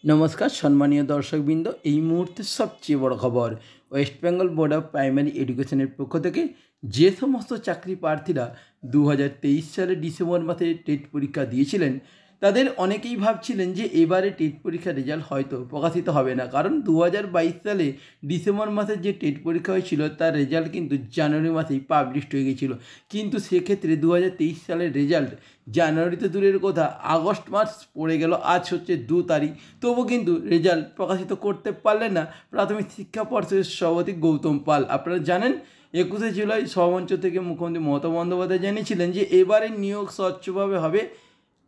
नमस्कार सम्मानीय दर्शकबृंद এই মুহূর্তে সবচেয়ে বড় খবর West Bengal board of primary এডুকেশনের পক্ষ থেকে যে সমস্ত চাকরি প্রার্থীরা 2023 সালে ডিসেম্বর মাসে টেট পরীক্ষা দিয়েছিলেন তাদের অনেকেই ভাবছিলেন যে এবারে টেট পরীক্ষার রেজাল্ট হয়তো প্রকাশিত হবে না, কারণ 2022 সালে ডিসেম্বর মাসে যে টেট পরীক্ষা হয়েছিল তার রেজাল্ট কিন্তু জানুয়ারি মাসেই পাবলিশড হয়ে গিয়েছিল। কিন্তু সেক্ষেত্রে 2023 সালের রেজাল্ট জানুয়ারিতে দূরের কথা আগস্ট মাস পড়ে গেল, আজ হচ্ছে 2 তারিখ, তবু কিন্তু রেজাল্ট প্রকাশিত করতে পারলেন না প্রাথমিক শিক্ষা পর্ষদের সভাপতি গৌতম পাল। আপনারা জানেন 21শে জুলাই সভামঞ্চ থেকে মুখ্যমন্ত্রী মমতা বন্দ্যোপাধ্যায় জানিয়েছিলেন যে এবারে নিয়োগ স্বচ্ছভাবে হবে,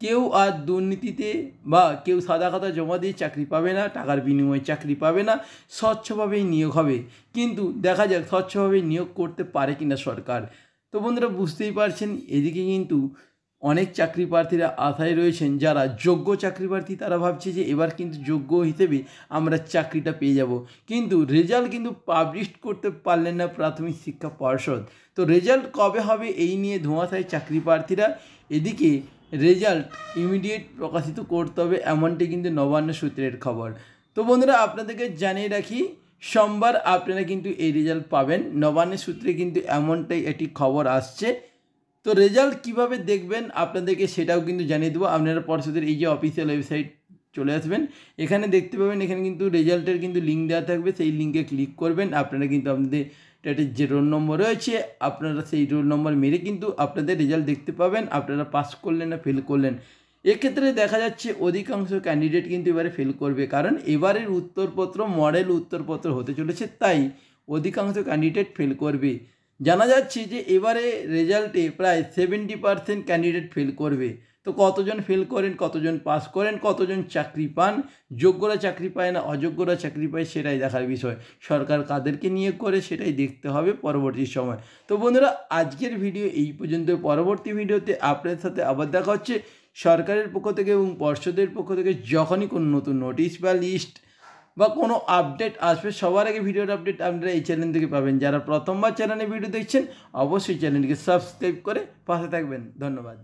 কেউ আর দুর্নীতিতে বা কেউ সাদা খাতা জমা দিয়ে চাকরি পাবে না, টাকার বিনিময়ে চাকরি পাবে না, স্বচ্ছভাবেই নিয়োগ হবে। কিন্তু দেখা যাক স্বচ্ছভাবে নিয়োগ করতে পারে কিনা সরকার। তো বন্ধুরা বুঝতেই পারছেন, এদিকে কিন্তু অনেক চাকরি প্রার্থীরা আশায় রয়েছেন, যারা যোগ্য চাকরি প্রার্থী তারা ভাবছে যে এবার কিন্তু যোগ্য হিসেবে আমরা চাকরিটা পেয়ে যাব, কিন্তু রেজাল্ট কিন্তু পাবলিশ করতে পারলেন না প্রাথমিক শিক্ষা পর্ষদ। তো রেজাল্ট কবে হবে এই নিয়ে ধোঁয়াশায় চাকরি প্রার্থীরা। এদিকে রেজাল্ট ইমিডিয়েট প্রকাশিত করতে হবে এমনটাই কিন্তু নবান্ন সূত্রের খবর। তো বন্ধুরা আপনাদেরকে জানিয়ে রাখি, সোমবার আপনারা কিন্তু এই রেজাল্ট পাবেন। নবান্নের সূত্রে কিন্তু এমনটাই একটি খবর আসছে। তো রেজাল্ট কিভাবে দেখবেন আপনাদেরকে সেটাও কিন্তু জানিয়ে দেবো। আপনারা পর্ষদের এই যে অফিসিয়াল ওয়েবসাইট চলে আসবেন, এখানে দেখতে পাবেন, এখানে কিন্তু রেজাল্টের কিন্তু লিঙ্ক দেওয়া থাকবে, সেই লিঙ্কে ক্লিক করবেন। আপনারা কিন্তু আপনাদের টেটের যে রোল নম্বর রয়েছে আপনারা সেই রোল নম্বর মেরে কিন্তু আপনাদের রেজাল্ট দেখতে পাবেন, আপনারা পাস করলেন না ফেল করলেন। এক্ষেত্রে দেখা যাচ্ছে অধিকাংশ ক্যান্ডিডেট কিন্তু এবারে ফেল করবে, কারণ এবারের উত্তরপত্র মডেল উত্তরপত্র হতে চলেছে, তাই অধিকাংশ ক্যান্ডিডেট ফেল করবে। জানা যাচ্ছে যে এবারে রেজাল্টে প্রায় 70% ক্যান্ডিডেট ফেল করবে। তো কতজন ফেল করেন, কতজন পাস করেন, কতজন চাকরি পান, যোগ্যরা চাকরি পায় না অযোগ্যরা চাকরি পায় সেটাই দেখার বিষয়। সরকার কাদেরকে নিয়োগ করে সেটাই দেখতে হবে পরবর্তী সময়। তো বন্ধুরা আজকের ভিডিও এই পর্যন্ত। পরবর্তী ভিডিওতে আপনাদের সাথে আবার দেখা হচ্ছে সরকারের পক্ষ থেকে এবং পর্ষদের পক্ষ থেকে যখনই কোনো নতুন নোটিশ বা লিস্ট বা কোনো আপডেট আসবে সবার আগে ভিডিওর আপডেট আপনারা এই চ্যানেল থেকে পাবেন। যারা প্রথমবার চ্যানেলে ভিডিও দেখছেন অবশ্যই চ্যানেলটিকে সাবস্ক্রাইব করে পাশে থাকবেন। ধন্যবাদ।